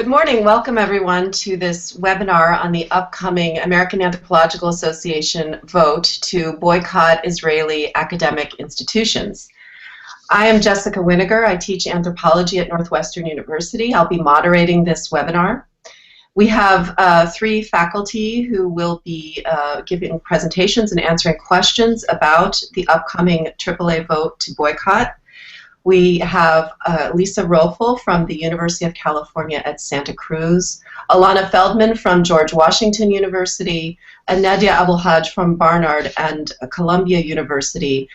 Good morning. Welcome everyone to this webinar on the upcoming American Anthropological Association vote to boycott Israeli academic institutions. I am Jessica Winegar. I teach anthropology at Northwestern University. I'll be moderating this webinar. We have three faculty who will be giving presentations and answering questions about the upcoming AAA vote to boycott. We have Lisa Rofel from the University of California at Santa Cruz, Ilana Feldman from George Washington University, and Nadia El-Haj from Barnard and Columbia University.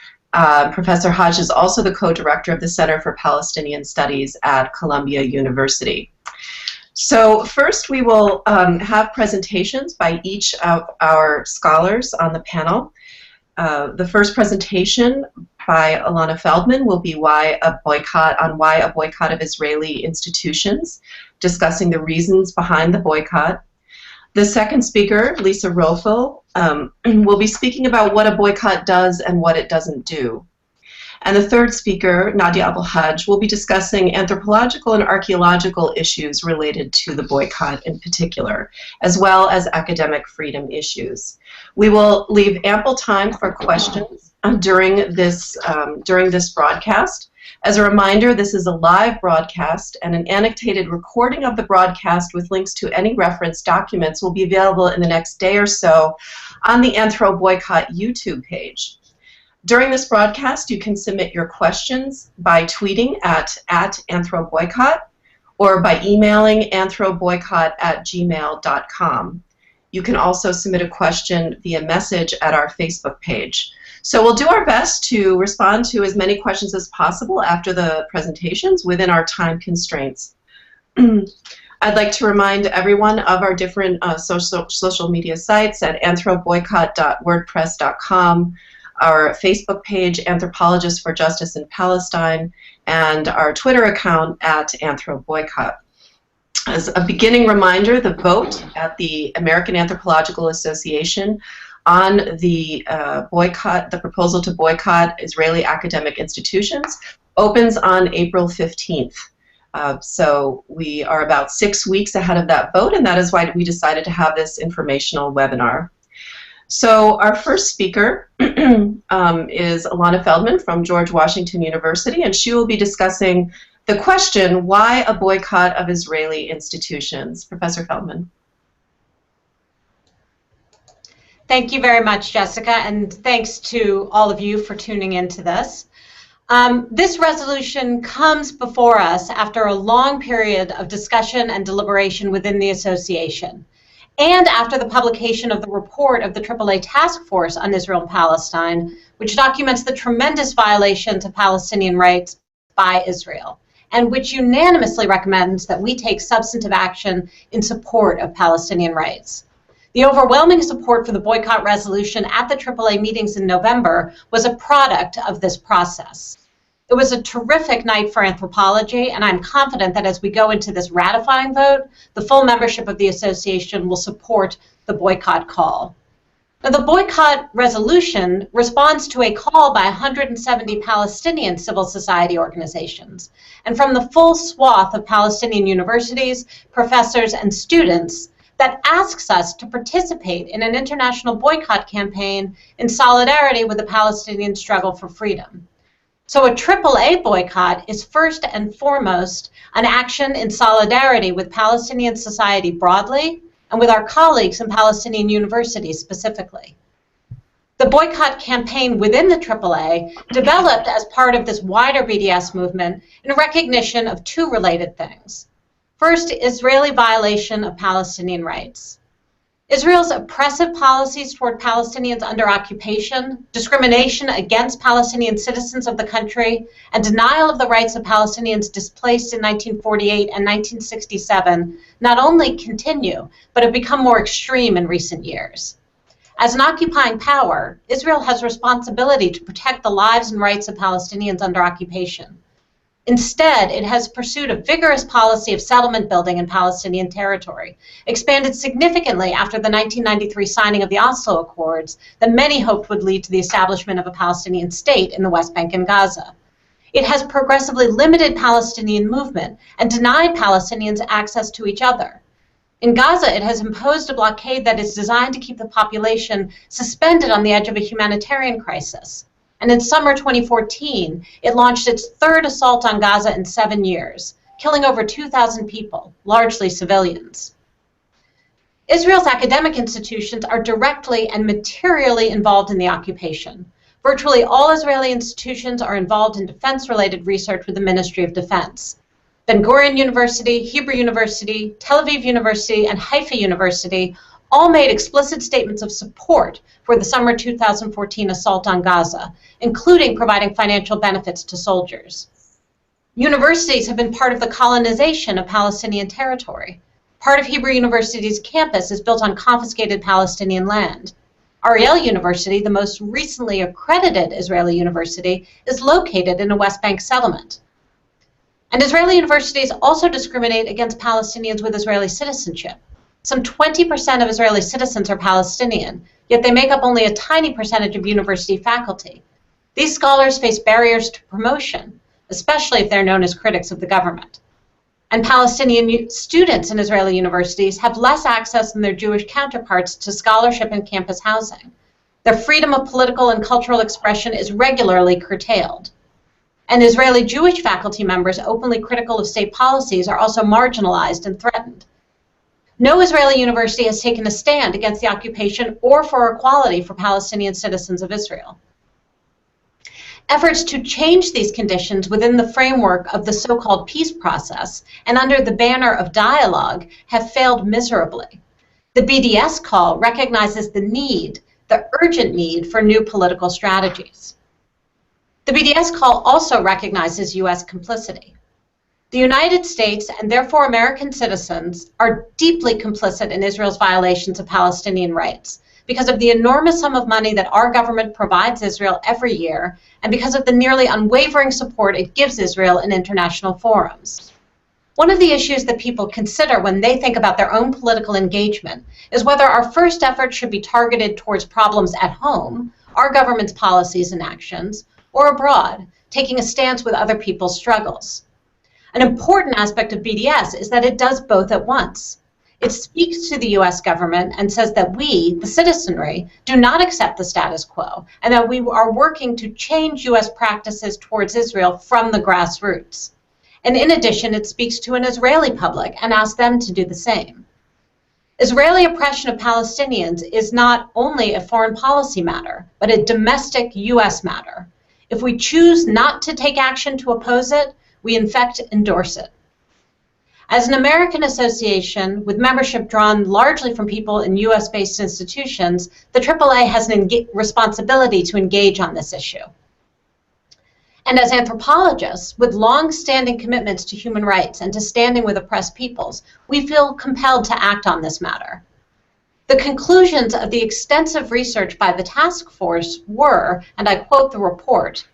Professor Haj is also the co-director of the Center for Palestinian Studies at Columbia University. So first we will have presentations by each of our scholars on the panel. The first presentation by Ilana Feldman will be why a boycott of Israeli institutions, discussing the reasons behind the boycott. The second speaker, Lisa Rofel, will be speaking about what a boycott does and what it doesn't do. And the third speaker, Nadia El-Haj, will be discussing anthropological and archaeological issues related to the boycott in particular, as well as academic freedom issues. We will leave ample time for questions during this broadcast. As a reminder, this is a live broadcast, and an annotated recording of the broadcast with links to any reference documents will be available in the next day or so on the Anthro Boycott YouTube page. During this broadcast, you can submit your questions by tweeting at @anthroboycott or by emailing anthroboycott@gmail.com. You can also submit a question via message at our Facebook page. So we'll do our best to respond to as many questions as possible after the presentations within our time constraints. I'd like to remind everyone of our different social media sites at anthroboycott.wordpress.com, our Facebook page, Anthropologists for Justice in Palestine, and our Twitter account at AnthroBoycott. As a beginning reminder, the vote at the American Anthropological Association on the proposal to boycott Israeli academic institutions opens on April 15th. So we are about 6 weeks ahead of that vote, and that is why we decided to have this informational webinar. So our first speaker is Ilana Feldman from George Washington University, and she will be discussing the question, why a boycott of Israeli institutions? Professor Feldman. Thank you very much, Jessica, and thanks to all of you for tuning into this. This resolution comes before us after a long period of discussion and deliberation within the association, and after the publication of the report of the AAA Task Force on Israel and Palestine, which documents the tremendous violations of Palestinian rights by Israel, and which unanimously recommends that we take substantive action in support of Palestinian rights. The overwhelming support for the boycott resolution at the AAA meetings in November was a product of this process. It was a terrific night for anthropology, and I'm confident that as we go into this ratifying vote, the full membership of the association will support the boycott call. Now, the boycott resolution responds to a call by 170 Palestinian civil society organizations, and from the full swath of Palestinian universities, professors, and students that asks us to participate in an international boycott campaign in solidarity with the Palestinian struggle for freedom. So a AAA boycott is first and foremost an action in solidarity with Palestinian society broadly and with our colleagues in Palestinian universities specifically. The boycott campaign within the AAA developed as part of this wider BDS movement in recognition of two related things. First, Israeli violation of Palestinian rights. Israel's oppressive policies toward Palestinians under occupation, discrimination against Palestinian citizens of the country, and denial of the rights of Palestinians displaced in 1948 and 1967 not only continue, but have become more extreme in recent years. As an occupying power, Israel has responsibility to protect the lives and rights of Palestinians under occupation. Instead, it has pursued a vigorous policy of settlement building in Palestinian territory, expanded significantly after the 1993 signing of the Oslo Accords that many hoped would lead to the establishment of a Palestinian state in the West Bank and Gaza. It has progressively limited Palestinian movement and denied Palestinians access to each other. In Gaza, it has imposed a blockade that is designed to keep the population suspended on the edge of a humanitarian crisis. And in summer 2014, it launched its third assault on Gaza in 7 years, killing over 2,000 people, largely civilians. Israel's academic institutions are directly and materially involved in the occupation. Virtually all Israeli institutions are involved in defense-related research with the Ministry of Defense. Ben Gurion University, Hebrew University, Tel Aviv University, and Haifa University all made explicit statements of support for the summer 2014 assault on Gaza, including providing financial benefits to soldiers. Universities have been part of the colonization of Palestinian territory. Part of Hebrew University's campus is built on confiscated Palestinian land. Ariel University, the most recently accredited Israeli university, is located in a West Bank settlement. And Israeli universities also discriminate against Palestinians with Israeli citizenship. Some 20% of Israeli citizens are Palestinian, yet they make up only a tiny percentage of university faculty. These scholars face barriers to promotion, especially if they're known as critics of the government. And Palestinian students in Israeli universities have less access than their Jewish counterparts to scholarship and campus housing. Their freedom of political and cultural expression is regularly curtailed. And Israeli Jewish faculty members openly critical of state policies are also marginalized and threatened. No Israeli university has taken a stand against the occupation or for equality for Palestinian citizens of Israel. Efforts to change these conditions within the framework of the so-called peace process and under the banner of dialogue have failed miserably. The BDS call recognizes the urgent need for new political strategies. The BDS call also recognizes U.S. complicity. The United States, and therefore American citizens, are deeply complicit in Israel's violations of Palestinian rights because of the enormous sum of money that our government provides Israel every year, and because of the nearly unwavering support it gives Israel in international forums. One of the issues that people consider when they think about their own political engagement is whether our first effort should be targeted towards problems at home, our government's policies and actions, or abroad, taking a stance with other people's struggles. An important aspect of BDS is that it does both at once. It speaks to the U.S. government and says that we, the citizenry, do not accept the status quo, and that we are working to change U.S. practices towards Israel from the grassroots. And in addition, it speaks to an Israeli public and asks them to do the same. Israeli oppression of Palestinians is not only a foreign policy matter, but a domestic U.S. matter. If we choose not to take action to oppose it, we in fact endorse it. As an American association with membership drawn largely from people in U.S.-based institutions, the AAA has an responsibility to engage on this issue. And as anthropologists with long-standing commitments to human rights and to standing with oppressed peoples, we feel compelled to act on this matter. The conclusions of the extensive research by the task force were, and I quote the report,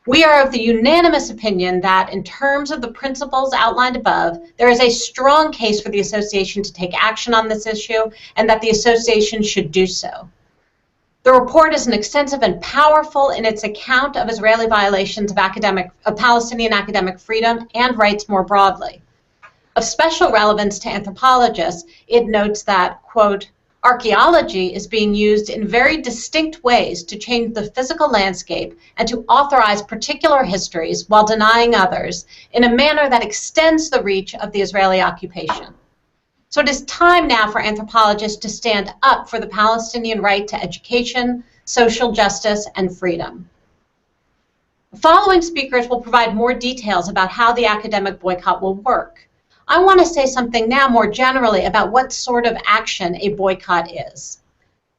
"We are of the unanimous opinion that, in terms of the principles outlined above, there is a strong case for the association to take action on this issue and that the association should do so." The report is extensive and powerful in its account of Israeli violations of Palestinian academic freedom and rights more broadly. Of special relevance to anthropologists, it notes that, quote, "Archaeology is being used in very distinct ways to change the physical landscape and to authorize particular histories while denying others in a manner that extends the reach of the Israeli occupation." So it is time now for anthropologists to stand up for the Palestinian right to education, social justice, and freedom. The following speakers will provide more details about how the academic boycott will work. I want to say something now more generally about what sort of action a boycott is.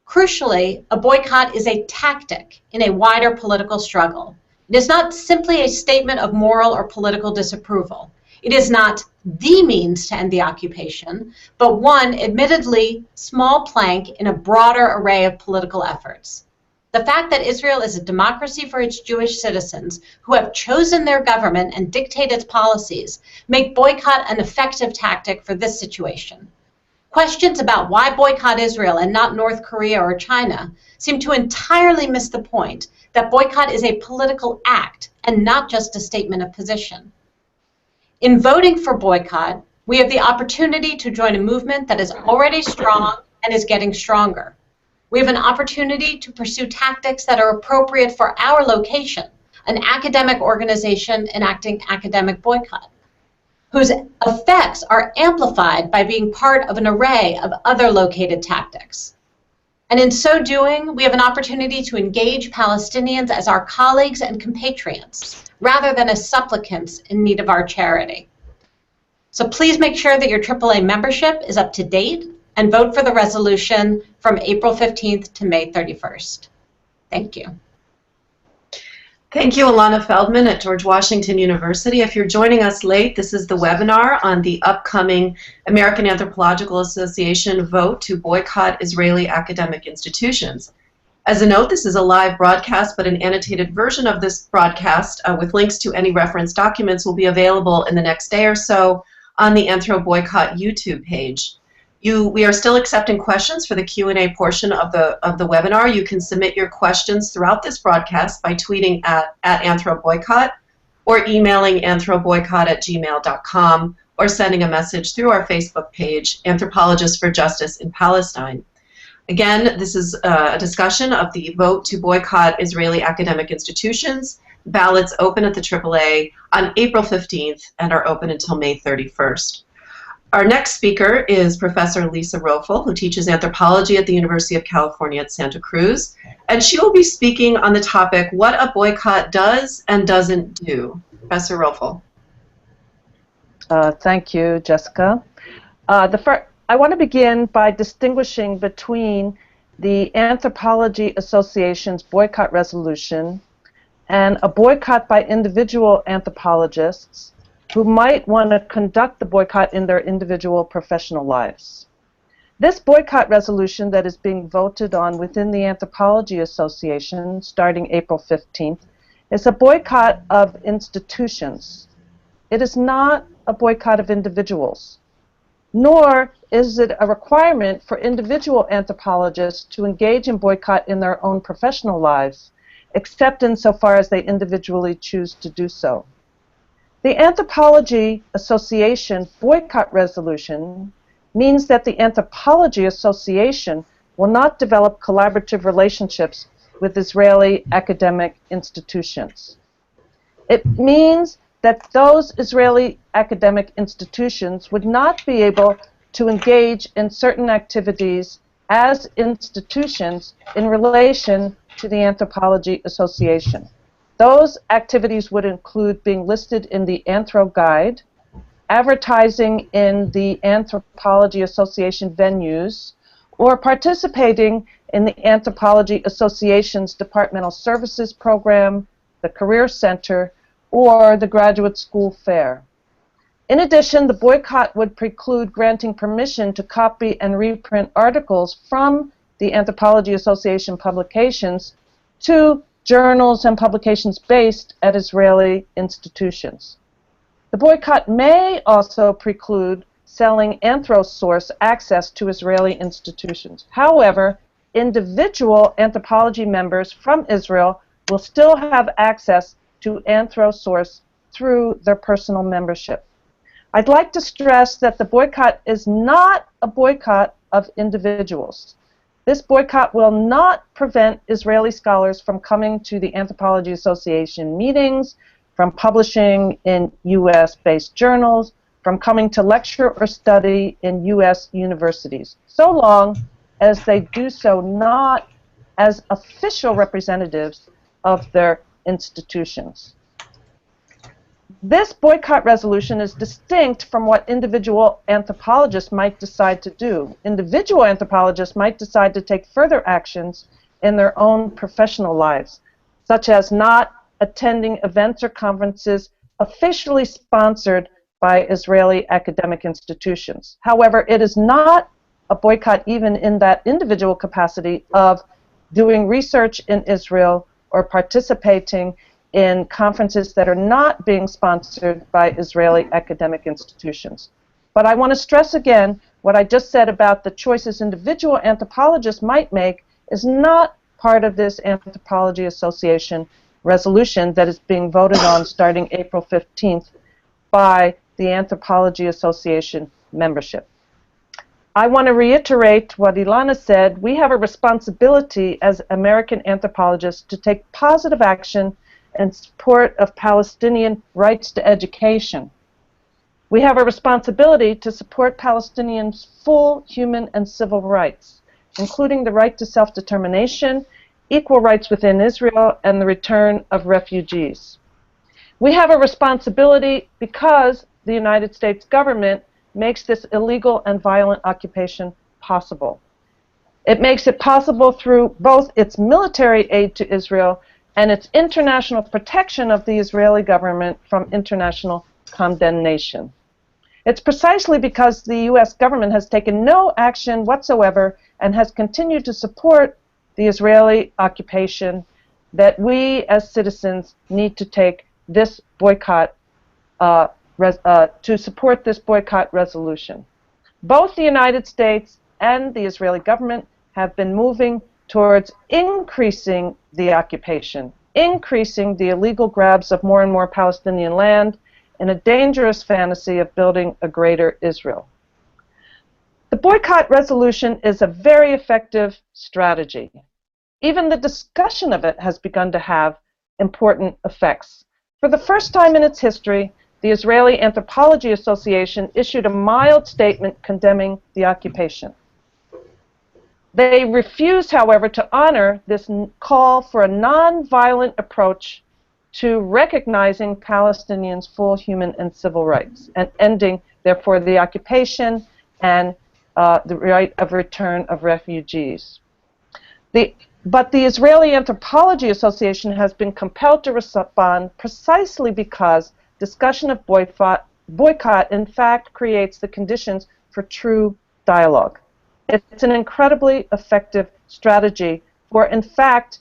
Crucially, a boycott is a tactic in a wider political struggle. It is not simply a statement of moral or political disapproval. It is not the means to end the occupation, but one admittedly small plank in a broader array of political efforts. The fact that Israel is a democracy for its Jewish citizens who have chosen their government and dictate its policies make boycott an effective tactic for this situation. Questions about why boycott Israel and not North Korea or China seem to entirely miss the point that boycott is a political act and not just a statement of position. In voting for boycott, we have the opportunity to join a movement that is already strong and is getting stronger. We have an opportunity to pursue tactics that are appropriate for our location, an academic organization enacting academic boycott, whose effects are amplified by being part of an array of other located tactics. And in so doing, we have an opportunity to engage Palestinians as our colleagues and compatriots, rather than as supplicants in need of our charity. So please make sure that your AAA membership is up to date and vote for the resolution from April 15th to May 31st. Thank you. Thank you, Ilana Feldman at George Washington University. If you're joining us late, this is the webinar on the upcoming American Anthropological Association vote to boycott Israeli academic institutions. As a note, this is a live broadcast, but an annotated version of this broadcast with links to any reference documents will be available in the next day or so on the Anthro Boycott YouTube page. We are still accepting questions for the Q&A portion of the webinar. You can submit your questions throughout this broadcast by tweeting at AnthroBoycott or emailing anthroboycott@gmail.com or sending a message through our Facebook page, Anthropologists for Justice in Palestine. Again, this is a discussion of the vote to boycott Israeli academic institutions. Ballots open at the AAA on April 15th and are open until May 31st. Our next speaker is Professor Lisa Rofel, who teaches anthropology at the University of California at Santa Cruz, and she will be speaking on the topic, what a boycott does and doesn't do. Professor Rofel. Thank you, Jessica. I want to begin by distinguishing between the Anthropology Association's boycott resolution and a boycott by individual anthropologists who might want to conduct the boycott in their individual professional lives. This boycott resolution that is being voted on within the Anthropology Association starting April 15th is a boycott of institutions. It is not a boycott of individuals, nor is it a requirement for individual anthropologists to engage in boycott in their own professional lives, except insofar as they individually choose to do so. The Anthropology Association boycott resolution means that the Anthropology Association will not develop collaborative relationships with Israeli academic institutions. It means that those Israeli academic institutions would not be able to engage in certain activities as institutions in relation to the Anthropology Association. Those activities would include being listed in the Anthro Guide, advertising in the Anthropology Association venues, or participating in the Anthropology Association's Departmental Services Program, the Career Center, or the Graduate School Fair. In addition, the boycott would preclude granting permission to copy and reprint articles from the Anthropology Association publications to journals and publications based at Israeli institutions. The boycott may also preclude selling AnthroSource access to Israeli institutions. However, individual anthropology members from Israel will still have access to AnthroSource through their personal membership. I'd like to stress that the boycott is not a boycott of individuals. This boycott will not prevent Israeli scholars from coming to the Anthropology Association meetings, from publishing in U.S.-based journals, from coming to lecture or study in U.S. universities, so long as they do so not as official representatives of their institutions. This boycott resolution is distinct from what individual anthropologists might decide to do. Individual anthropologists might decide to take further actions in their own professional lives, such as not attending events or conferences officially sponsored by Israeli academic institutions. However, it is not a boycott even in that individual capacity of doing research in Israel or participating in conferences that are not being sponsored by Israeli academic institutions. But I want to stress again what I just said about the choices individual anthropologists might make is not part of this Anthropology Association resolution that is being voted on starting April 15th by the Anthropology Association membership. I want to reiterate what Ilana said. We have a responsibility as American anthropologists to take positive action in support of Palestinian rights to education. We have a responsibility to support Palestinians' full human and civil rights, including the right to self-determination, equal rights within Israel, and the return of refugees. We have a responsibility because the United States government makes this illegal and violent occupation possible. It makes it possible through both its military aid to Israel and its international protection of the Israeli government from international condemnation. It's precisely because the U.S. government has taken no action whatsoever and has continued to support the Israeli occupation that we as citizens need to take this boycott to support this boycott resolution. Both the United States and the Israeli government have been moving towards increasing the occupation, increasing the illegal grabs of more and more Palestinian land in a dangerous fantasy of building a greater Israel. The boycott resolution is a very effective strategy. Even the discussion of it has begun to have important effects. For the first time in its history, the Israeli Anthropology Association issued a mild statement condemning the occupation. They refused, however, to honor this call for a nonviolent approach to recognizing Palestinians' full human and civil rights and ending, therefore, the occupation and the right of return of refugees. But the Israeli Anthropology Association has been compelled to respond precisely because discussion of boycott in fact creates the conditions for true dialogue. It's an incredibly effective strategy for, in fact,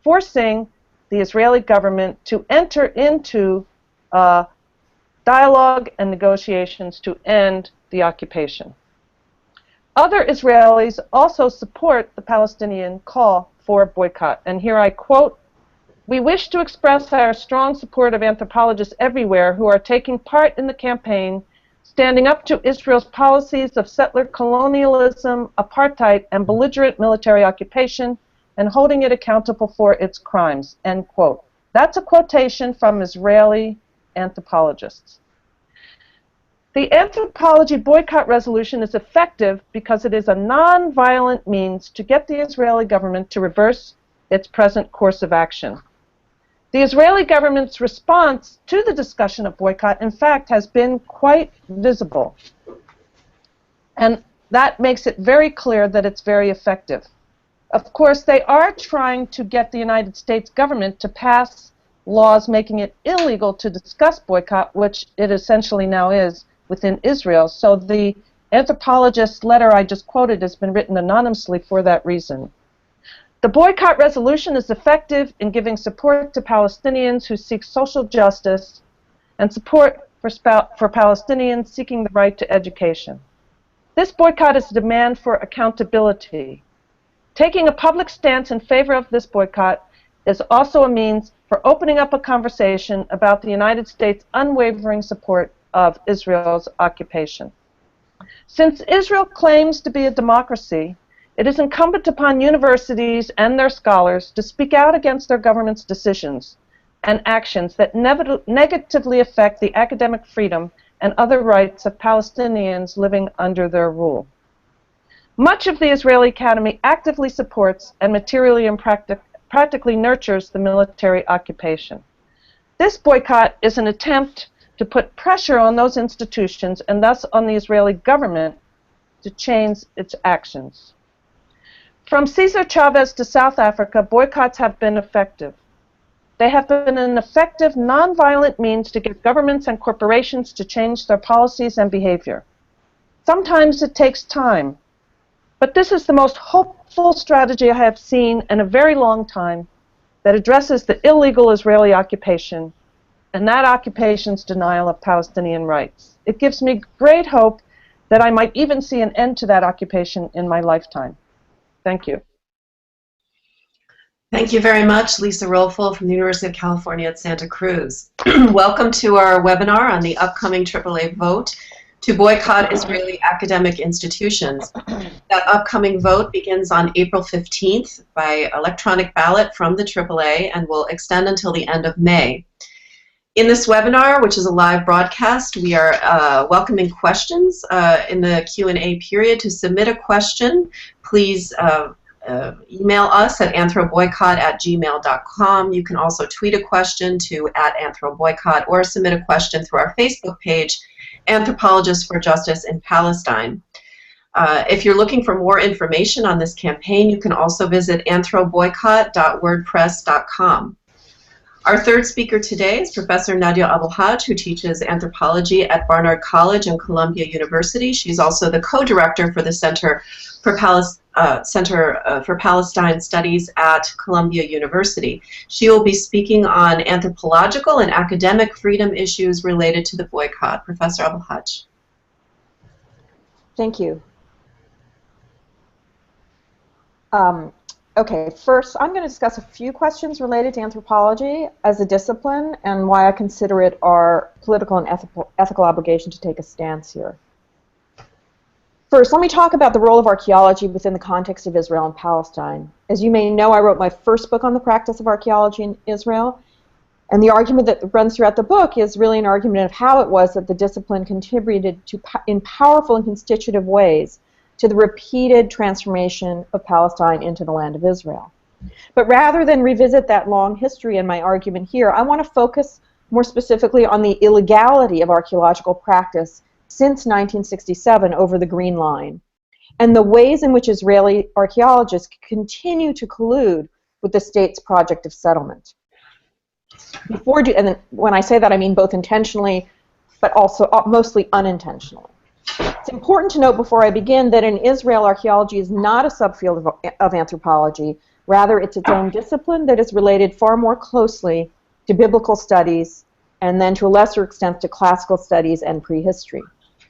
forcing the Israeli government to enter into dialogue and negotiations to end the occupation. Other Israelis also support the Palestinian call for boycott, and here I quote, "We wish to express our strong support of anthropologists everywhere who are taking part in the campaign, standing up to Israel's policies of settler colonialism, apartheid, and belligerent military occupation, and holding it accountable for its crimes," end quote. That's a quotation from Israeli anthropologists. The anthropology boycott resolution is effective because it is a non-violent means to get the Israeli government to reverse its present course of action. The Israeli government's response to the discussion of boycott, in fact, has been quite visible. And that makes it very clear that it's very effective. Of course, they are trying to get the United States government to pass laws making it illegal to discuss boycott, which it essentially now is within Israel. So the anthropologist's letter I just quoted has been written anonymously for that reason. The boycott resolution is effective in giving support to Palestinians who seek social justice and support for Palestinians seeking the right to education. This boycott is a demand for accountability. Taking a public stance in favor of this boycott is also a means for opening up a conversation about the United States' unwavering support of Israel's occupation. Since Israel claims to be a democracy, it is incumbent upon universities and their scholars to speak out against their government's decisions and actions that negatively affect the academic freedom and other rights of Palestinians living under their rule. Much of the Israeli Academy actively supports and materially and practically nurtures the military occupation. This boycott is an attempt to put pressure on those institutions and thus on the Israeli government to change its actions. From Cesar Chavez to South Africa, boycotts have been effective. They have been an effective, nonviolent means to get governments and corporations to change their policies and behavior. Sometimes it takes time, but this is the most hopeful strategy I have seen in a very long time that addresses the illegal Israeli occupation and that occupation's denial of Palestinian rights. It gives me great hope that I might even see an end to that occupation in my lifetime. Thank you. Thank you very much, Lisa Rofel from the University of California at Santa Cruz. Welcome to our webinar on the upcoming AAA vote to boycott Israeli academic institutions. That upcoming vote begins on April 15th by electronic ballot from the AAA and will extend until the end of May. In this webinar, which is a live broadcast, we are welcoming questions in the Q&A period. To submit a question, please email us at anthroboycott@gmail.com. You can also tweet a question to @anthroboycott or submit a question through our Facebook page, Anthropologists for Justice in Palestine. If you're looking for more information on this campaign, you can also visit anthroboycott.wordpress.com. Our third speaker today is Professor Nadia El-Haj, who teaches anthropology at Barnard College and Columbia University. She's also the co-director for the Center for Palestine Studies at Columbia University. She will be speaking on anthropological and academic freedom issues related to the boycott. Professor El-Haj. Thank you. Okay, first I'm going to discuss a few questions related to anthropology as a discipline and why I consider it our political and ethical obligation to take a stance here. First, let me talk about the role of archaeology within the context of Israel and Palestine. As you may know, I wrote my first book on the practice of archaeology in Israel, and the argument that runs throughout the book is really an argument of how it was that the discipline contributed to, in powerful and constitutive ways, to the repeated transformation of Palestine into the land of Israel. But rather than revisit that long history in my argument here, I want to focus more specifically on the illegality of archaeological practice since 1967 over the Green Line, and the ways in which Israeli archaeologists continue to collude with the state's project of settlement. And then when I say that, I mean both intentionally, but also mostly unintentionally. It's important to note before I begin that in Israel, archaeology is not a subfield of anthropology. Rather, it's its own discipline that is related far more closely to biblical studies and then to a lesser extent to classical studies and prehistory.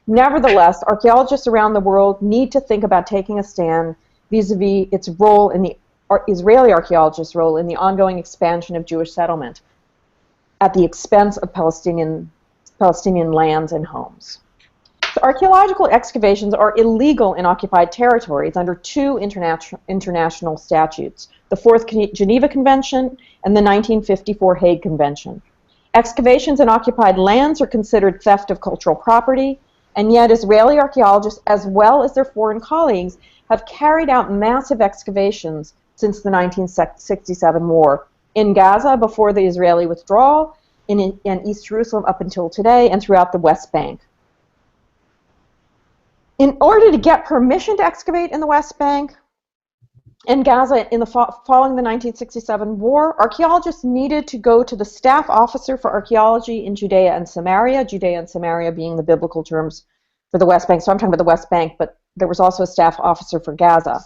Nevertheless, archaeologists around the world need to think about taking a stand vis-a-vis its role in the Israeli archaeologists' role in the ongoing expansion of Jewish settlement at the expense of Palestinian lands and homes. So archaeological excavations are illegal in occupied territories under two international statutes, the Fourth Geneva Convention and the 1954 Hague Convention. Excavations in occupied lands are considered theft of cultural property, and yet Israeli archaeologists, as well as their foreign colleagues, have carried out massive excavations since the 1967 war, in Gaza before the Israeli withdrawal, in East Jerusalem up until today, and throughout the West Bank. In order to get permission to excavate in the West Bank and Gaza following the 1967 war, archaeologists needed to go to the staff officer for archaeology in Judea and Samaria being the biblical terms for the West Bank. So I'm talking about the West Bank, but there was also a staff officer for Gaza,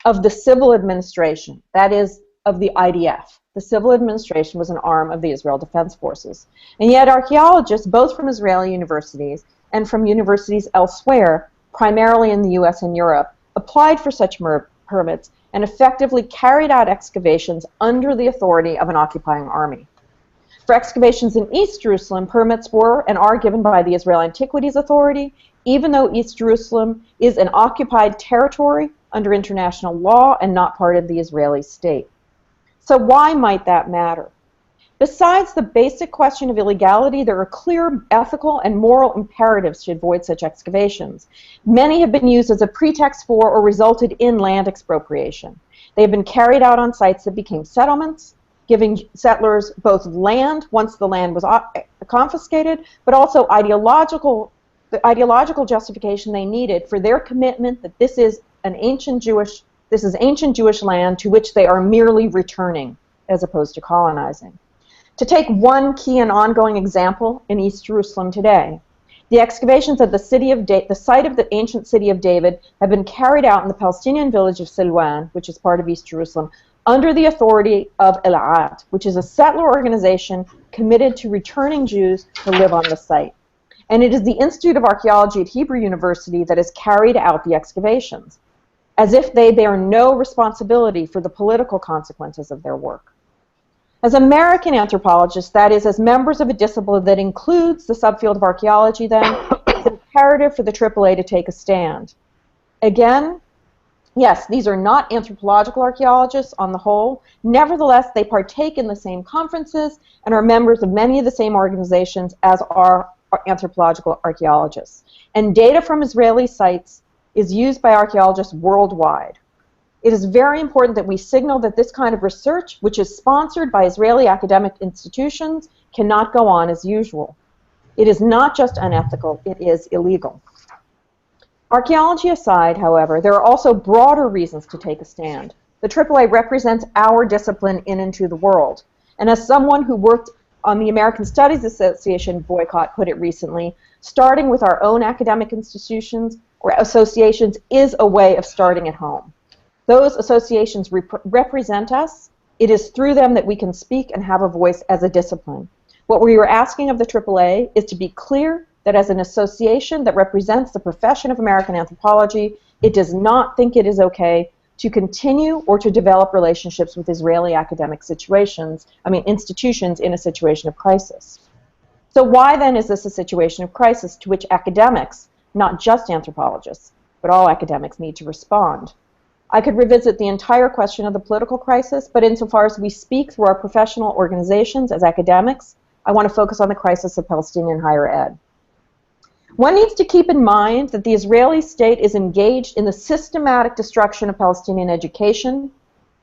of the civil administration, that is, of the IDF. The civil administration was an arm of the Israel Defense Forces. And yet archaeologists, both from Israeli universities and from universities elsewhere, primarily in the US and Europe, applied for such permits and effectively carried out excavations under the authority of an occupying army. For excavations in East Jerusalem, permits were and are given by the Israel Antiquities Authority, even though East Jerusalem is an occupied territory under international law and not part of the Israeli state. So why might that matter? Besides the basic question of illegality, there are clear ethical and moral imperatives to avoid such excavations. Many have been used as a pretext for or resulted in land expropriation. They have been carried out on sites that became settlements, giving settlers both land once the land was confiscated, but also the ideological justification they needed for their commitment that this is ancient Jewish land to which they are merely returning as opposed to colonizing. To take one key and ongoing example in East Jerusalem today, the excavations at the site of the ancient city of David have been carried out in the Palestinian village of Silwan, which is part of East Jerusalem, under the authority of El-Haj, which is a settler organization committed to returning Jews to live on the site. And it is the Institute of Archaeology at Hebrew University that has carried out the excavations. as if they bear no responsibility for the political consequences of their work. As American anthropologists, that is, as members of a discipline that includes the subfield of archaeology, then, it's imperative for the AAA to take a stand. Again, yes, these are not anthropological archaeologists on the whole. Nevertheless, they partake in the same conferences and are members of many of the same organizations as are anthropological archaeologists. And data from Israeli sites is used by archaeologists worldwide. It is very important that we signal that this kind of research, which is sponsored by Israeli academic institutions, cannot go on as usual. It is not just unethical, it is illegal. Archaeology aside, however, there are also broader reasons to take a stand. The AAA represents our discipline in and to the world. And as someone who worked on the American Studies Association boycott put it recently, starting with our own academic institutions or associations is a way of starting at home. Those associations represent us. It is through them that we can speak and have a voice as a discipline. What we are asking of the AAA is to be clear that as an association that represents the profession of American anthropology, it does not think it is okay to continue or to develop relationships with Israeli academic institutions in a situation of crisis. So why then is this a situation of crisis to which academics, not just anthropologists, but all academics need to respond? I could revisit the entire question of the political crisis, but insofar as we speak through our professional organizations as academics, I want to focus on the crisis of Palestinian higher ed. One needs to keep in mind that the Israeli state is engaged in the systematic destruction of Palestinian education,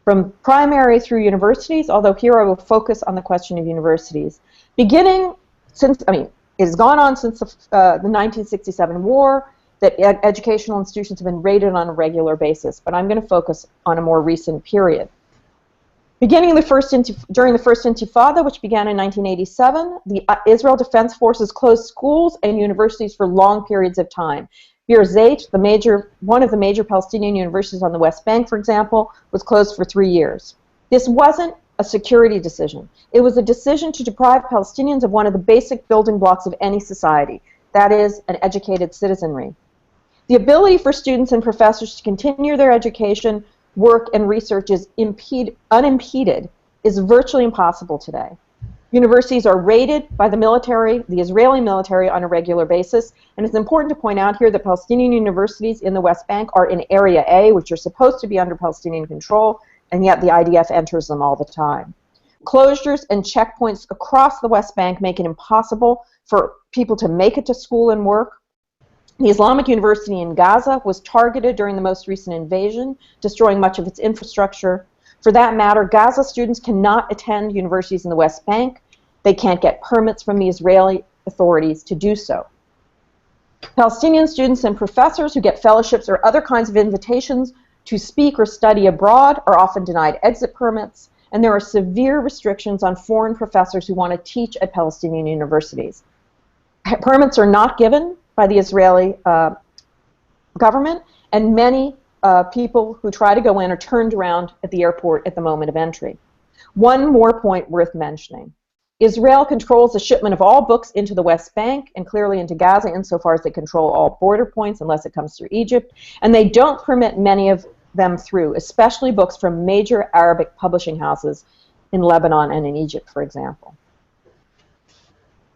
from primary through universities, although here I will focus on the question of universities. It has gone on since the 1967 war, that educational institutions have been raided on a regular basis, but I'm going to focus on a more recent period. During the first Intifada, which began in 1987, the Israel Defense Forces closed schools and universities for long periods of time. Birzeit, one of the major Palestinian universities on the West Bank, for example, was closed for 3 years. This wasn't a security decision. It was a decision to deprive Palestinians of one of the basic building blocks of any society, that is, an educated citizenry. The ability for students and professors to continue their education, work, and research is unimpeded is virtually impossible today. Universities are raided by the military, the Israeli military, on a regular basis, and it's important to point out here that Palestinian universities in the West Bank are in Area A, which are supposed to be under Palestinian control, and yet the IDF enters them all the time. Closures and checkpoints across the West Bank make it impossible for people to make it to school and work. The Islamic University in Gaza was targeted during the most recent invasion, destroying much of its infrastructure. For that matter, Gaza students cannot attend universities in the West Bank. They can't get permits from the Israeli authorities to do so. Palestinian students and professors who get fellowships or other kinds of invitations to speak or study abroad are often denied exit permits, and there are severe restrictions on foreign professors who want to teach at Palestinian universities. Permits are not given by the Israeli government, and many people who try to go in are turned around at the airport at the moment of entry. One more point worth mentioning. Israel controls the shipment of all books into the West Bank and clearly into Gaza insofar as they control all border points unless it comes through Egypt, and they don't permit many of them through, especially books from major Arabic publishing houses in Lebanon and in Egypt, for example.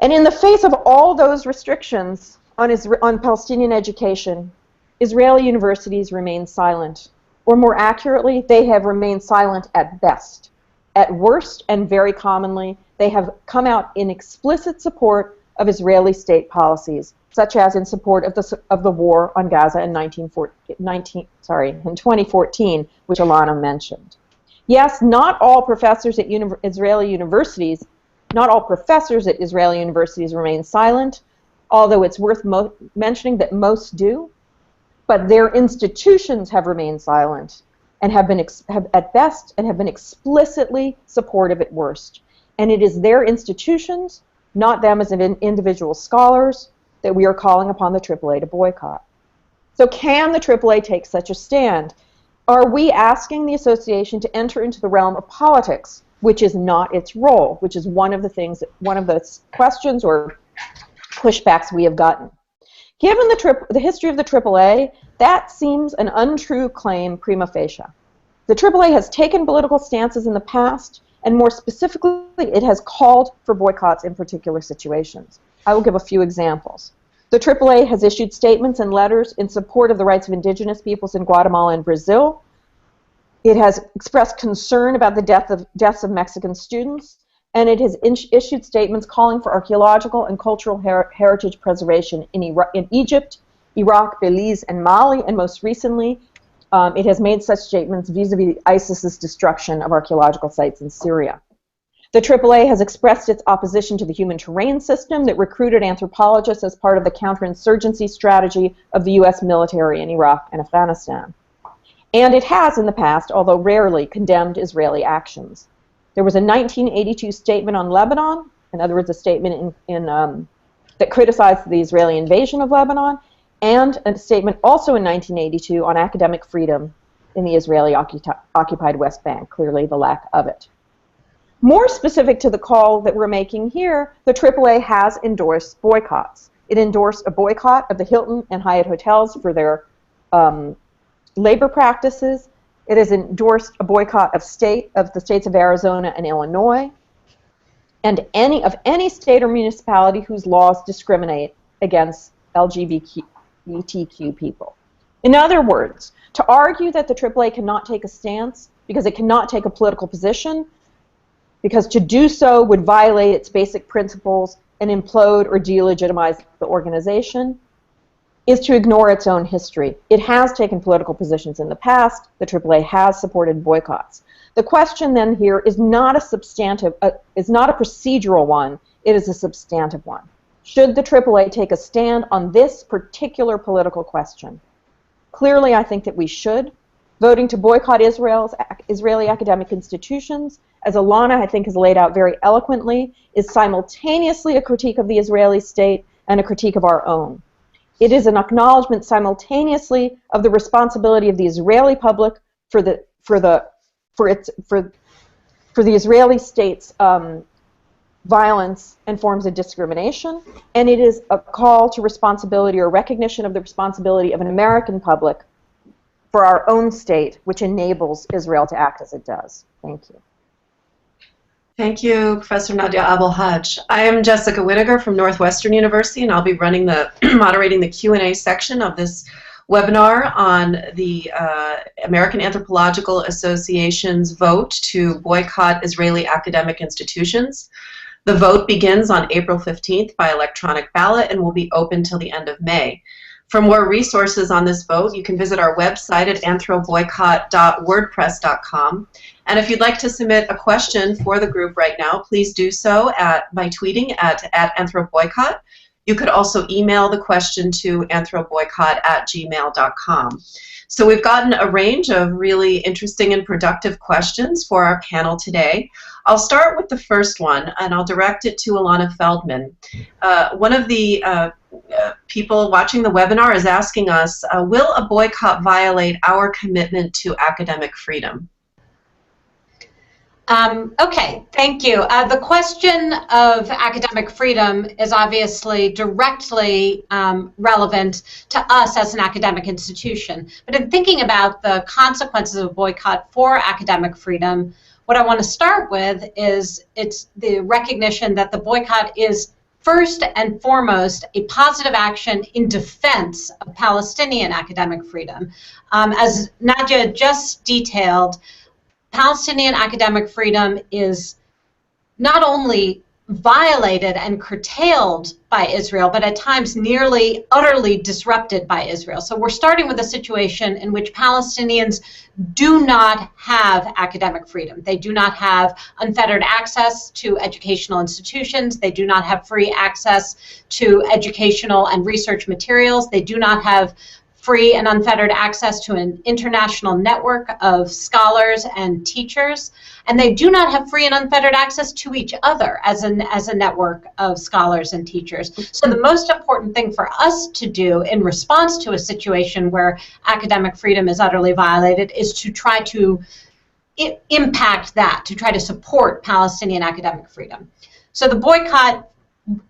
And in the face of all those restrictions on Palestinian education, Israeli universities remain silent. Or more accurately, they have remained silent at best. At worst, and very commonly, they have come out in explicit support of Israeli state policies, such as in support of the war on Gaza in 2014, which Ilana mentioned. Yes, not all professors at Israeli universities remain silent, although it's worth mentioning that most do, but their institutions have remained silent and have been at best and have been explicitly supportive at worst. And it is their institutions, not them as individual scholars, that we are calling upon the AAA to boycott. So can the AAA take such a stand? Are we asking the association to enter into the realm of politics, which is not its role, which is one of the questions or pushbacks we have gotten? Given the history of the AAA, that seems an untrue claim prima facie. The AAA has taken political stances in the past, and more specifically, it has called for boycotts in particular situations. I will give a few examples. The AAA has issued statements and letters in support of the rights of indigenous peoples in Guatemala and Brazil. It has expressed concern about the deaths of Mexican students, and it has issued statements calling for archaeological and cultural heritage preservation in Egypt, Iraq, Belize, and Mali, and most recently, it has made such statements vis-a-vis ISIS's destruction of archaeological sites in Syria. The AAA has expressed its opposition to the human terrain system that recruited anthropologists as part of the counterinsurgency strategy of the U.S. military in Iraq and Afghanistan. And it has, in the past, although rarely, condemned Israeli actions. There was a 1982 statement on Lebanon, in other words, a statement that criticized the Israeli invasion of Lebanon, and a statement also in 1982 on academic freedom in the Israeli-occupied West Bank, clearly the lack of it. More specific to the call that we're making here, the AAA has endorsed boycotts. It endorsed a boycott of the Hilton and Hyatt hotels for their labor practices. It has endorsed a boycott of the states of Arizona and Illinois, and any state or municipality whose laws discriminate against LGBTQ people. In other words, to argue that the AAA cannot take a stance because it cannot take a political position, because to do so would violate its basic principles and implode or delegitimize the organization, is to ignore its own history. It has taken political positions in the past. The AAA has supported boycotts. The question then here is not a procedural one. It is a substantive one. Should the AAA take a stand on this particular political question? Clearly, I think that we should. Voting to boycott Israeli academic institutions, as Ilana, I think, has laid out very eloquently, is simultaneously a critique of the Israeli state and a critique of our own. It is an acknowledgement simultaneously of the responsibility of the Israeli public for the Israeli state's violence and forms of discrimination, and it is a call to responsibility or recognition of the responsibility of an American public for our own state, which enables Israel to act as it does. Thank you. Thank you, Professor Nadia El-Haj. I am Jessica Winegar from Northwestern University, and I'll be running moderating the Q&A section of this webinar on the American Anthropological Association's vote to boycott Israeli academic institutions. The vote begins on April 15th by electronic ballot and will be open till the end of May. For more resources on this vote, you can visit our website at anthroboycott.wordpress.com. And if you'd like to submit a question for the group right now, please do so by tweeting at anthroboycott. You could also email the question to anthroboycott@gmail.com. So we've gotten a range of really interesting and productive questions for our panel today. I'll start with the first one, and I'll direct it to Ilana Feldman. One of the people watching the webinar is asking us, will a boycott violate our commitment to academic freedom? Okay, thank you. The question of academic freedom is obviously directly relevant to us as an academic institution. But in thinking about the consequences of a boycott for academic freedom, what I want to start with is it's the recognition that the boycott is first and foremost a positive action in defense of Palestinian academic freedom. As Nadia just detailed, Palestinian academic freedom is not only violated and curtailed by Israel, but at times nearly utterly disrupted by Israel. So we're starting with a situation in which Palestinians do not have academic freedom. They do not have unfettered access to educational institutions. They do not have free access to educational and research materials. They do not have free and unfettered access to an international network of scholars and teachers, and they do not have free and unfettered access to each other as a network of scholars and teachers. So the most important thing for us to do in response to a situation where academic freedom is utterly violated is to try to impact that, to try to support Palestinian academic freedom. So the boycott,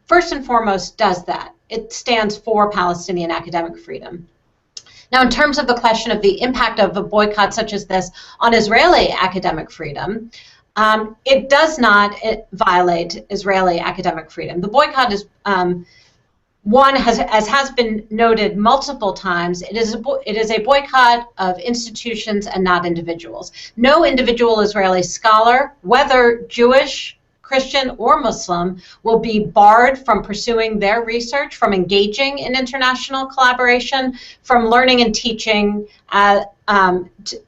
first and foremost, does that. it stands for Palestinian academic freedom. Now, in terms of the question of the impact of a boycott such as this on Israeli academic freedom, it does not violate Israeli academic freedom. The boycott is as has been noted multiple times, it is a boycott of institutions and not individuals. No individual Israeli scholar, whether Jewish, Christian, or Muslim, will be barred from pursuing their research, from engaging in international collaboration, from learning and teaching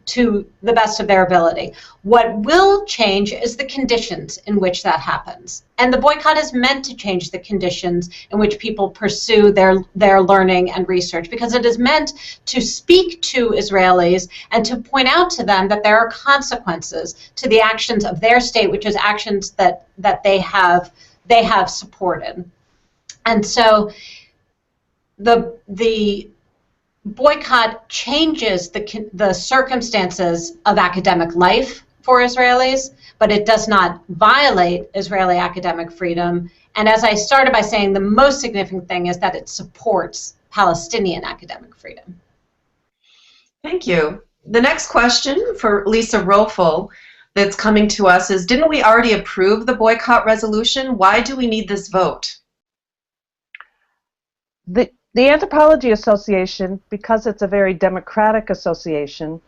to the best of their ability. What will change is the conditions in which that happens. And the boycott is meant to change the conditions in which people pursue their learning and research, because it is meant to speak to Israelis and to point out to them that there are consequences to the actions of their state, which is actions that they have supported. And so the boycott changes the circumstances of academic life for Israelis, but it does not violate Israeli academic freedom. And as I started by saying, the most significant thing is that it supports Palestinian academic freedom. Thank you. The next question for Lisa Rofel that's coming to us is, didn't we already approve the boycott resolution? Why do we need this vote? The Anthropology Association, because it's a very democratic association,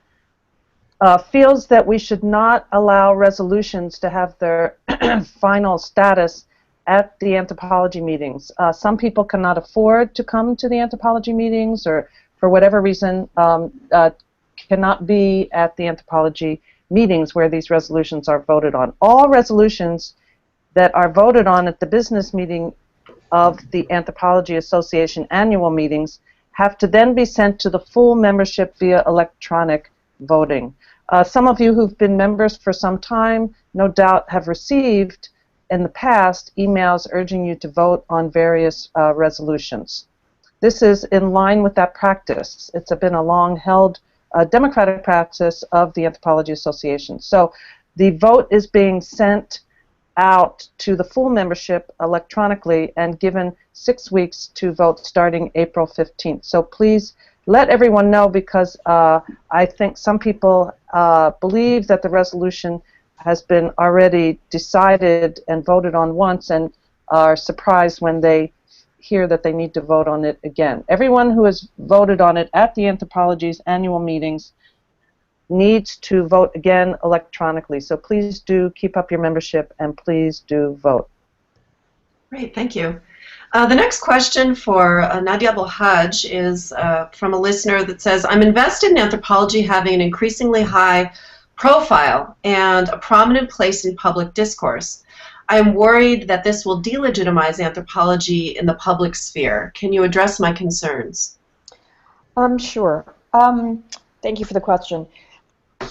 feels that we should not allow resolutions to have their final status at the anthropology meetings. Some people cannot afford to come to the anthropology meetings, or for whatever reason cannot be at the anthropology meetings where these resolutions are voted on. All resolutions that are voted on at the business meeting of the Anthropology Association annual meetings have to then be sent to the full membership via electronic voting. Some of you who've been members for some time no doubt have received in the past emails urging you to vote on various resolutions. This is in line with that practice. It's been a long-held democratic practice of the Anthropology Association. So the vote is being sent out to the full membership electronically and given 6 weeks to vote starting April 15th. So please let everyone know, because I think some people believe that the resolution has been already decided and voted on once and are surprised when they hear that they need to vote on it again. Everyone who has voted on it at the Anthropology's annual meetings needs to vote again electronically. So please do keep up your membership and please do vote. Great, thank you. The next question for Nadia El-Haj is from a listener that says, I'm invested in anthropology having an increasingly high profile and a prominent place in public discourse. I am worried that this will delegitimize anthropology in the public sphere. Can you address my concerns? Sure. Thank you for the question.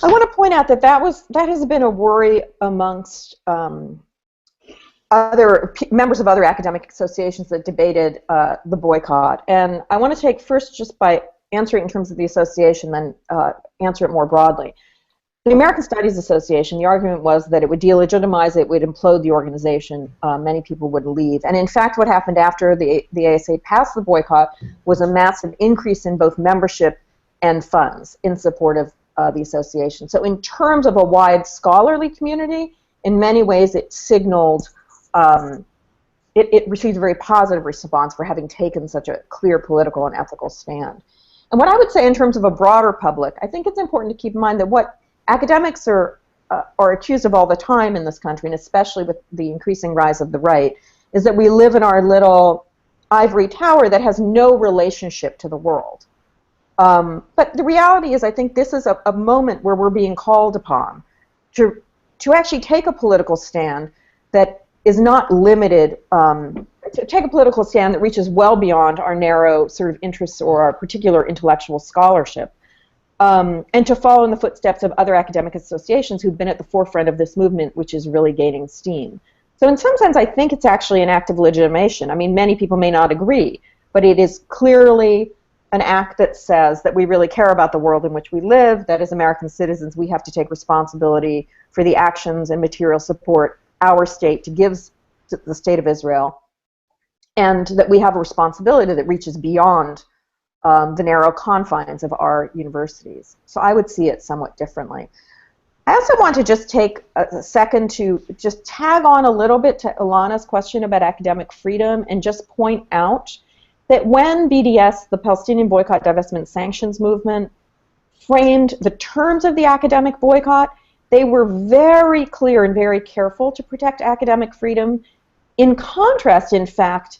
I want to point out that that has been a worry amongst other members of other academic associations that debated the boycott. And I want to take first just by answering in terms of the association, then answer it more broadly. The American Studies Association, the argument was that it would delegitimize, it would implode the organization, many people would leave. And in fact, what happened after the ASA passed the boycott was a massive increase in both membership and funds in support of the association. So in terms of a wide scholarly community, in many ways it signaled, it received a very positive response for having taken such a clear political and ethical stand. And what I would say in terms of a broader public, I think it's important to keep in mind that what academics are accused of all the time in this country, and especially with the increasing rise of the right, is that we live in our little ivory tower that has no relationship to the world. But the reality is, I think this is a moment where we're being called upon to actually take a political stand that is not limited, to take a political stand that reaches well beyond our narrow sort of interests or our particular intellectual scholarship, and to follow in the footsteps of other academic associations who've been at the forefront of this movement, which is really gaining steam. So in some sense, I think it's actually an act of legitimation. I mean, many people may not agree, but it is clearly an act that says that we really care about the world in which we live, that as American citizens we have to take responsibility for the actions and material support our state to give to the State of Israel, and that we have a responsibility that reaches beyond the narrow confines of our universities. So I would see it somewhat differently. I also want to just take a second to just tag on a little bit to Ilana's question about academic freedom and just point out that when BDS, the Palestinian Boycott, Divestment, Sanctions Movement, framed the terms of the academic boycott, they were very clear and very careful to protect academic freedom, in contrast, in fact,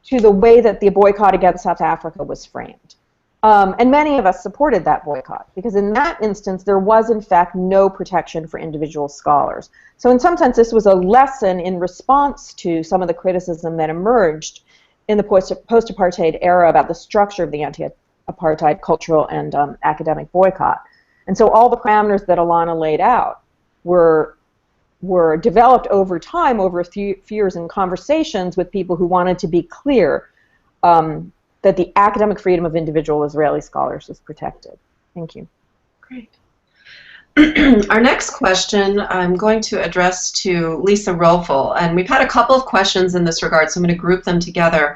to the way that the boycott against South Africa was framed. And many of us supported that boycott, because in that instance, there was, in fact, no protection for individual scholars. So in some sense, this was a lesson in response to some of the criticism that emerged in the post-apartheid era about the structure of the anti-apartheid cultural and academic boycott. And so all the parameters that Ilana laid out were developed over time, over a few years in conversations with people who wanted to be clear that the academic freedom of individual Israeli scholars was protected. Thank you. Great. Our next question I'm going to address to Lisa Rofel, and we've had a couple of questions in this regard, so I'm going to group them together.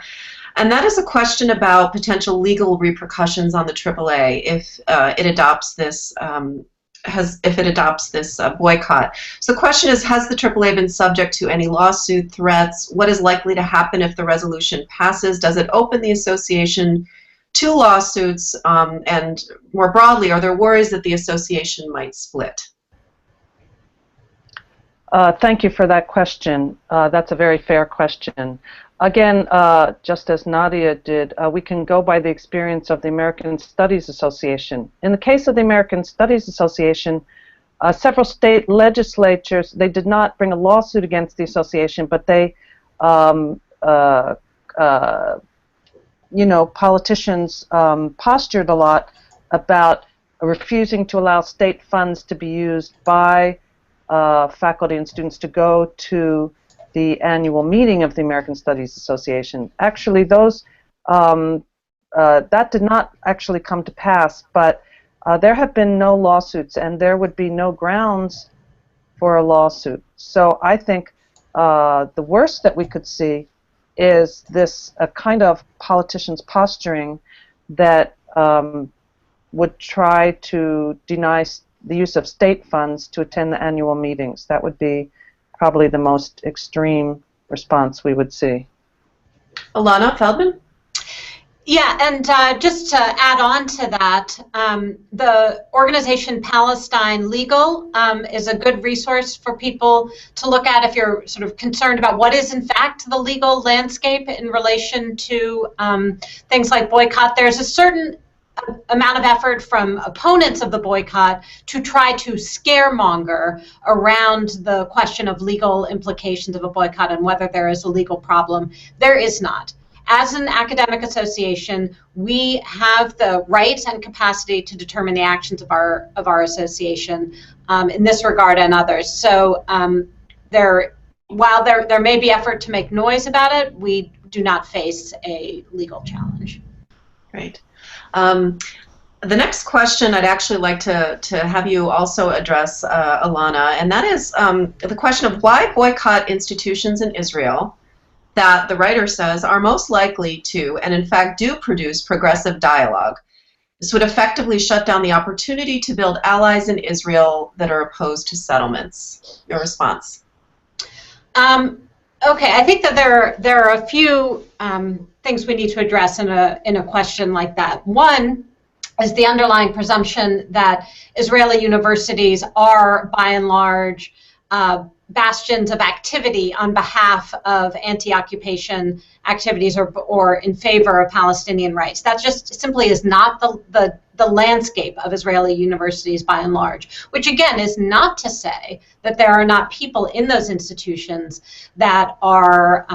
And that is a question about potential legal repercussions on the AAA if it adopts this boycott. So the question is, has the AAA been subject to any lawsuit threats? What is likely to happen if the resolution passes? Does it open the association to lawsuits? And more broadly, are there worries that the association might split? Thank you for that question. That's a very fair question. Again, just as Nadia did, we can go by the experience of the American Studies Association. In the case of the American Studies Association, several state legislatures, they did not bring a lawsuit against the association, but they, you know, politicians postured a lot about refusing to allow state funds to be used by faculty and students to go to the annual meeting of the American Studies Association. Actually, those that did not actually come to pass, but there have been no lawsuits, and there would be no grounds for a lawsuit. So I think the worst that we could see is this kind of politicians posturing that would try to deny the use of state funds to attend the annual meetings. That would be probably the most extreme response we would see. Ilana, Feldman? Yeah, and just to add on to that, the organization Palestine Legal is a good resource for people to look at if you're sort of concerned about what is in fact the legal landscape in relation to things like boycott. There's a certain amount of effort from opponents of the boycott to try to scaremonger around the question of legal implications of a boycott and whether there is a legal problem. There is not. As an academic association, we have the rights and capacity to determine the actions of our association in this regard and others. So while there may be effort to make noise about it, we do not face a legal challenge. Great. The next question I'd actually like to have you also address, Ilana, and that is the question of why boycott institutions in Israel that the writer says are most likely to, and in fact do, produce progressive dialogue. This would effectively shut down the opportunity to build allies in Israel that are opposed to settlements. Your response? Okay, I think that there are a few things we need to address in a question like that. One is the underlying presumption that Israeli universities are, by and large, bastions of activity on behalf of anti-occupation activities or in favor of Palestinian rights. That just simply is not the landscape of Israeli universities by and large, which again is not to say that there are not people in those institutions that are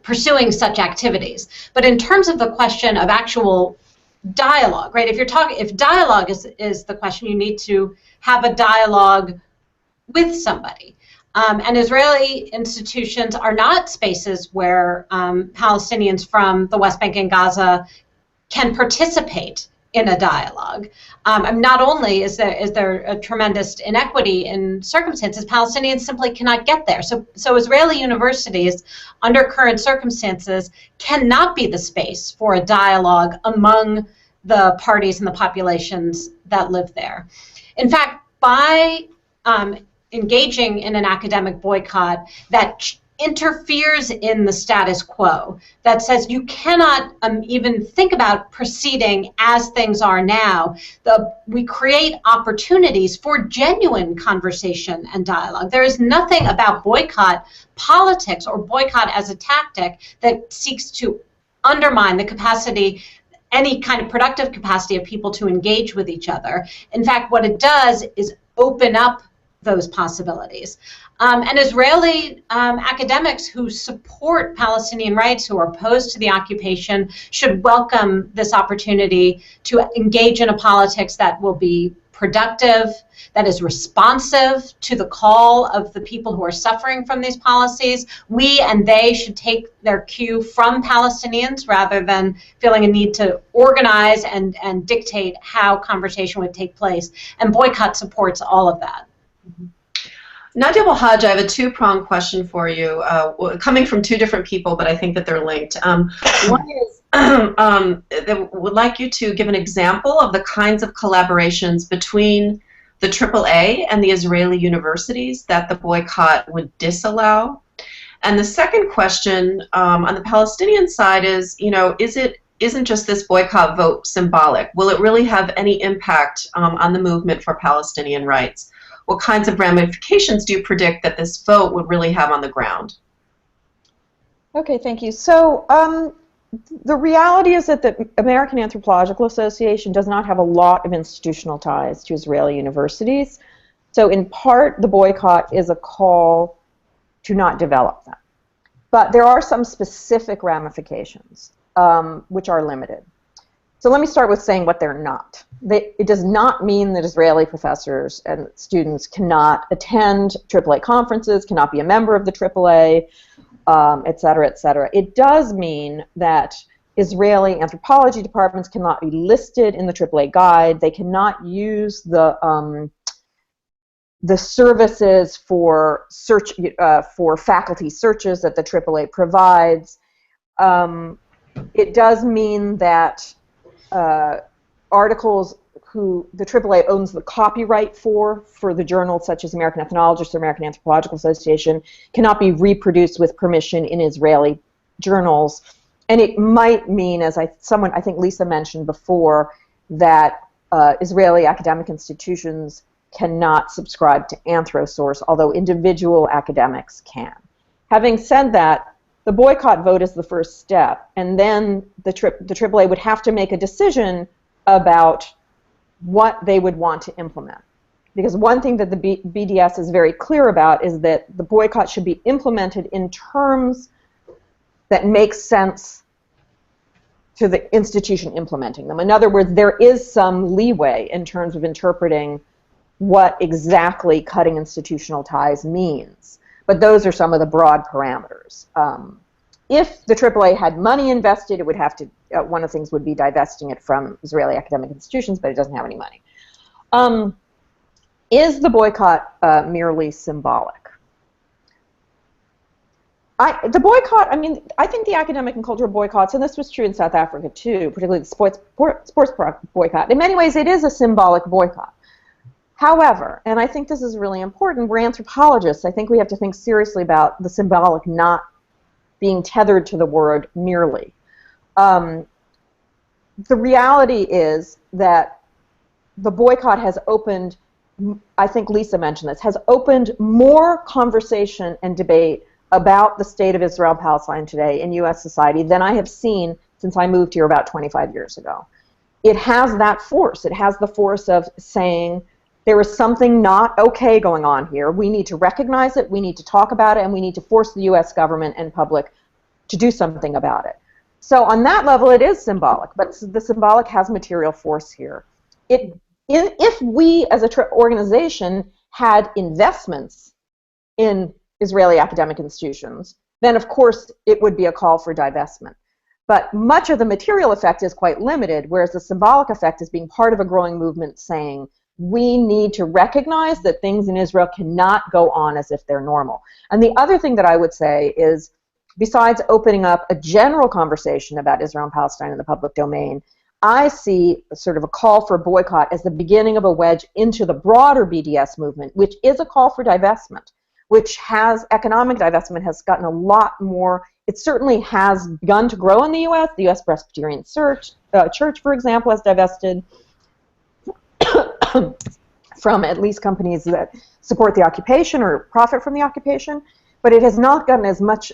pursuing such activities. But in terms of the question of actual dialogue, right? If dialogue is the question, you need to have a dialogue with somebody. And Israeli institutions are not spaces where Palestinians from the West Bank and Gaza can participate in a dialogue. Not only is there a tremendous inequity in circumstances, Palestinians simply cannot get there. So Israeli universities, under current circumstances, cannot be the space for a dialogue among the parties and the populations that live there. In fact, by engaging in an academic boycott that interferes in the status quo, that says you cannot even think about proceeding as things are now, we create opportunities for genuine conversation and dialogue. There is nothing about boycott politics or boycott as a tactic that seeks to undermine the capacity, any kind of productive capacity of people to engage with each other. In fact, what it does is open up those possibilities. And Israeli academics who support Palestinian rights, who are opposed to the occupation, should welcome this opportunity to engage in a politics that will be productive, that is responsive to the call of the people who are suffering from these policies. We and they should take their cue from Palestinians rather than feeling a need to organize and dictate how conversation would take place. And boycott supports all of that. Nadia El-Haj, I have a two-pronged question for you, coming from two different people, but I think that they're linked. One is, they would like you to give an example of the kinds of collaborations between the AAA and the Israeli universities that the boycott would disallow. And the second question on the Palestinian side is, isn't just this boycott vote symbolic? Will it really have any impact on the movement for Palestinian rights? What kinds of ramifications do you predict that this vote would really have on the ground? Okay, thank you. So the reality is that the American Anthropological Association does not have a lot of institutional ties to Israeli universities. So in part, the boycott is a call to not develop them. But there are some specific ramifications, which are limited. So let me start with saying what they're not. It does not mean that Israeli professors and students cannot attend AAA conferences, cannot be a member of the AAA, et cetera, et cetera. It does mean that Israeli anthropology departments cannot be listed in the AAA guide. They cannot use the services for search for faculty searches that the AAA provides. It does mean that articles who the AAA owns the copyright for the journals such as American Ethnologists or American Anthropological Association cannot be reproduced with permission in Israeli journals. And it might mean, as I think Lisa mentioned before, that Israeli academic institutions cannot subscribe to AnthroSource, although individual academics can. Having said that, the boycott vote is the first step, and then the AAA would have to make a decision about what they would want to implement. Because one thing that the BDS is very clear about is that the boycott should be implemented in terms that make sense to the institution implementing them. In other words, there is some leeway in terms of interpreting what exactly cutting institutional ties means. But those are some of the broad parameters. If the AAA had money invested, it would have to, one of the things would be divesting it from Israeli academic institutions, but it doesn't have any money. Is the boycott merely symbolic? The boycott, I think the academic and cultural boycotts, and this was true in South Africa too, particularly the sports boycott, in many ways it is a symbolic boycott. However, and I think this is really important, we're anthropologists. I think we have to think seriously about the symbolic not being tethered to the word merely. The reality is that the boycott has opened, I think Lisa mentioned this, has opened more conversation and debate about the state of Israel and Palestine today in U.S. society than I have seen since I moved here about 25 years ago. It has that force. It has the force of saying, there is something not okay going on here. We need to recognize it, we need to talk about it, and we need to force the U.S. government and public to do something about it. So on that level, it is symbolic, but the symbolic has material force here. If we, as an organization, had investments in Israeli academic institutions, then of course it would be a call for divestment. But much of the material effect is quite limited, whereas the symbolic effect is being part of a growing movement saying, we need to recognize that things in Israel cannot go on as if they're normal. And the other thing that I would say is, besides opening up a general conversation about Israel and Palestine in the public domain, I see sort of a call for boycott as the beginning of a wedge into the broader BDS movement, which is a call for divestment, which has, economic divestment has gotten a lot more, it certainly has begun to grow in the U.S. The U.S. Presbyterian Church, for example, has divested from at least companies that support the occupation or profit from the occupation, but it has not gotten as much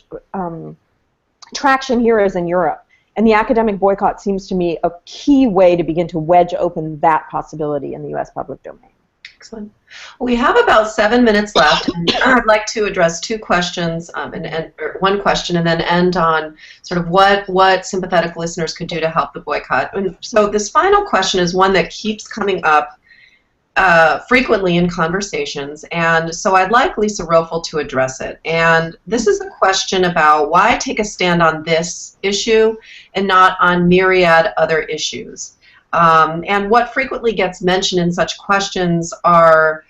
traction here as in Europe. And the academic boycott seems to me a key way to begin to wedge open that possibility in the U.S. public domain. Excellent. We have about 7 minutes left, and I'd like to address two questions, or one question, and then end on sort of what sympathetic listeners could do to help the boycott. And so this final question is one that keeps coming up frequently in conversations, and so I'd like Lisa Rofel to address it. And this is a question about why take a stand on this issue and not on myriad other issues. And what frequently gets mentioned in such questions are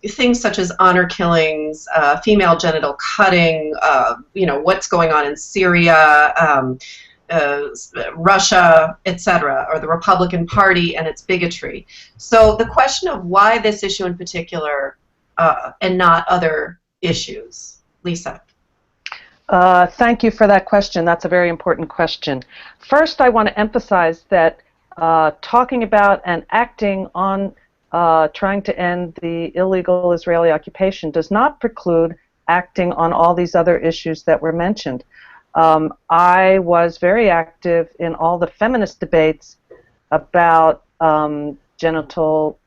things such as honor killings, female genital cutting, what's going on in Syria, Russia, etc., or the Republican Party and its bigotry. So the question of why this issue in particular and not other issues. Lisa. Thank you for that question. That's a very important question. First, I want to emphasize that talking about and acting on trying to end the illegal Israeli occupation does not preclude acting on all these other issues that were mentioned. I was very active in all the feminist debates about genital,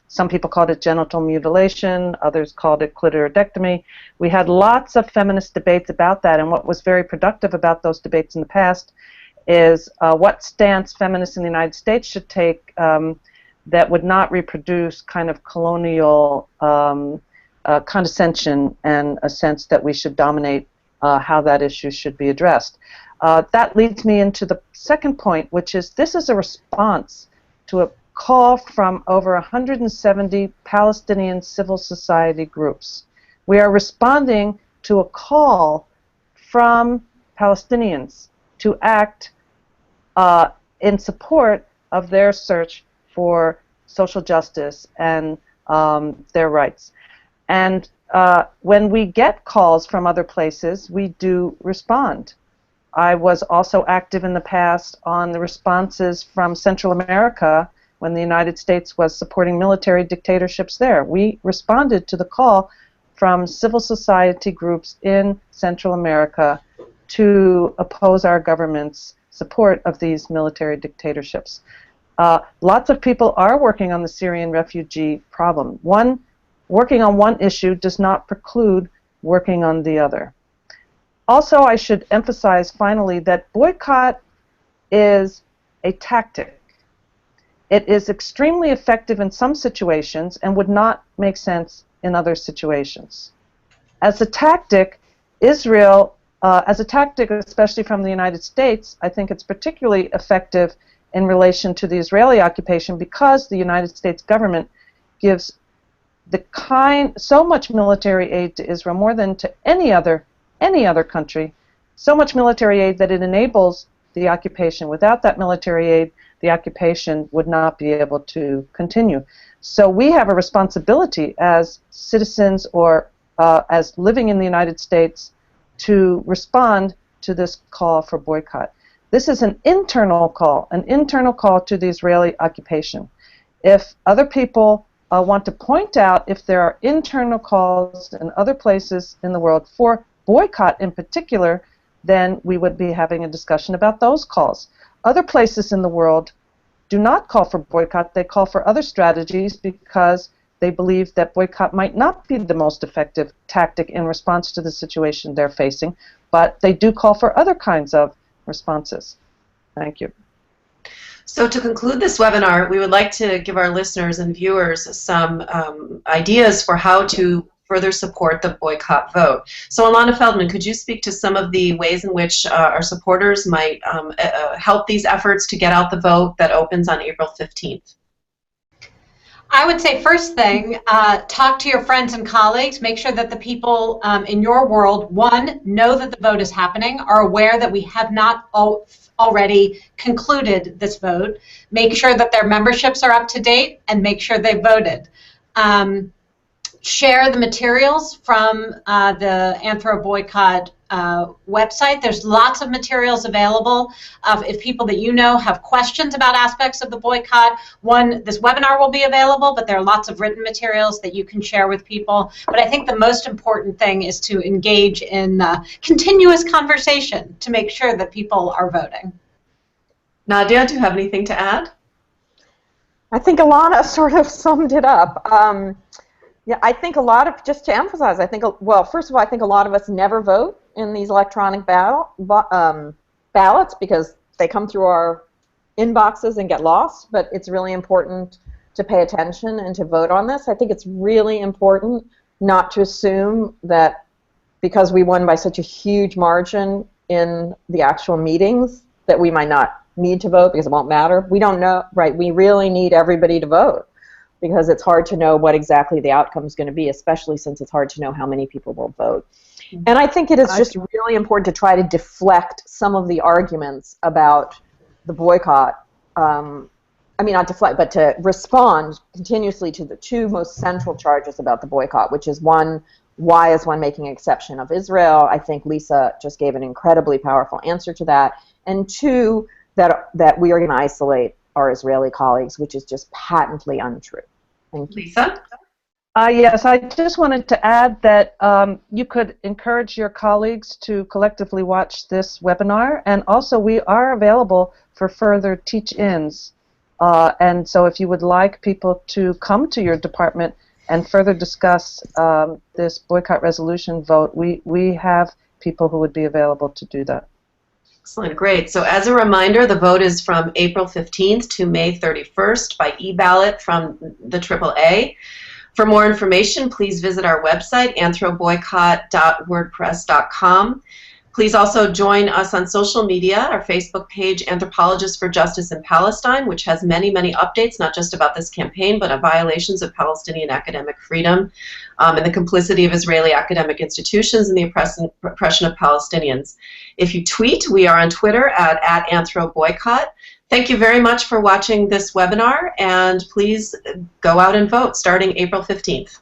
some people called it genital mutilation, others called it clitoridectomy. We had lots of feminist debates about that, and what was very productive about those debates in the past is what stance feminists in the United States should take that would not reproduce kind of colonial condescension and a sense that we should dominate how that issue should be addressed. That leads me into the second point, which is this is a response to a call from over 170 Palestinian civil society groups. We are responding to a call from Palestinians to act in support of their search for social justice and their rights. And when we get calls from other places, we do respond. I was also active in the past on the responses from Central America when the United States was supporting military dictatorships there. We responded to the call from civil society groups in Central America to oppose our government's support of these military dictatorships. Lots of people are working on the Syrian refugee problem. Working on one issue does not preclude working on the other. Also, I should emphasize finally that boycott is a tactic. It is extremely effective in some situations and would not make sense in other situations. As a tactic, Israel, especially from the United States, I think it's particularly effective in relation to the Israeli occupation because the United States government gives so much military aid to Israel, more than to any other country, so much military aid that it enables the occupation. Without that military aid, the occupation would not be able to continue. So we have a responsibility as citizens or as living in the United States to respond to this call for boycott. This is an internal call to the Israeli occupation. If other people want to point out if there are internal calls in other places in the world for boycott in particular, then we would be having a discussion about those calls. Other places in the world do not call for boycott. They call for other strategies because they believe that boycott might not be the most effective tactic in response to the situation they're facing, but they do call for other kinds of responses. Thank you. So to conclude this webinar, we would like to give our listeners and viewers some ideas for how to further support the boycott vote. So Ilana Feldman, could you speak to some of the ways in which our supporters might help these efforts to get out the vote that opens on April 15th? I would say first thing, talk to your friends and colleagues. Make sure that the people in your world, one, know that the vote is happening, are aware that we have not already concluded this vote. Make sure that their memberships are up to date, and make sure they voted. Share the materials from the Anthro Boycott website. There's lots of materials available. If people that you know have questions about aspects of the boycott, this webinar will be available, but there are lots of written materials that you can share with people. But I think the most important thing is to engage in continuous conversation to make sure that people are voting. Nadia, do you have anything to add? I think Ilana sort of summed it up. Yeah, I think just to emphasize, I think, well, first of all, I think a lot of us never vote in these electronic ballots because they come through our inboxes and get lost, but it's really important to pay attention and to vote on this. I think it's really important not to assume that because we won by such a huge margin in the actual meetings that we might not need to vote because it won't matter. We don't know, right? We really need everybody to vote, because it's hard to know what exactly the outcome is going to be, especially since it's hard to know how many people will vote. And I think it is just really important to try to deflect some of the arguments about the boycott. I mean, not deflect, but to respond continuously to the two most central charges about the boycott, which is one, why is one making an exception of Israel? I think Lisa just gave an incredibly powerful answer to that. And two, that we are going to isolate our Israeli colleagues, which is just patently untrue. Thank you. Lisa? Yes, I just wanted to add that you could encourage your colleagues to collectively watch this webinar, and also we are available for further teach-ins. And so if you would like people to come to your department and further discuss this boycott resolution vote, we have people who would be available to do that. Excellent, great. So as a reminder, the vote is from April 15th to May 31st by e-ballot from the AAA. For more information, please visit our website, anthroboycott.wordpress.com. Please also join us on social media, our Facebook page, Anthropologists for Justice in Palestine, which has many, many updates, not just about this campaign, but of violations of Palestinian academic freedom and the complicity of Israeli academic institutions in the oppression of Palestinians. If you tweet, we are on Twitter at @AnthroBoycott. Thank you very much for watching this webinar, and please go out and vote starting April 15th.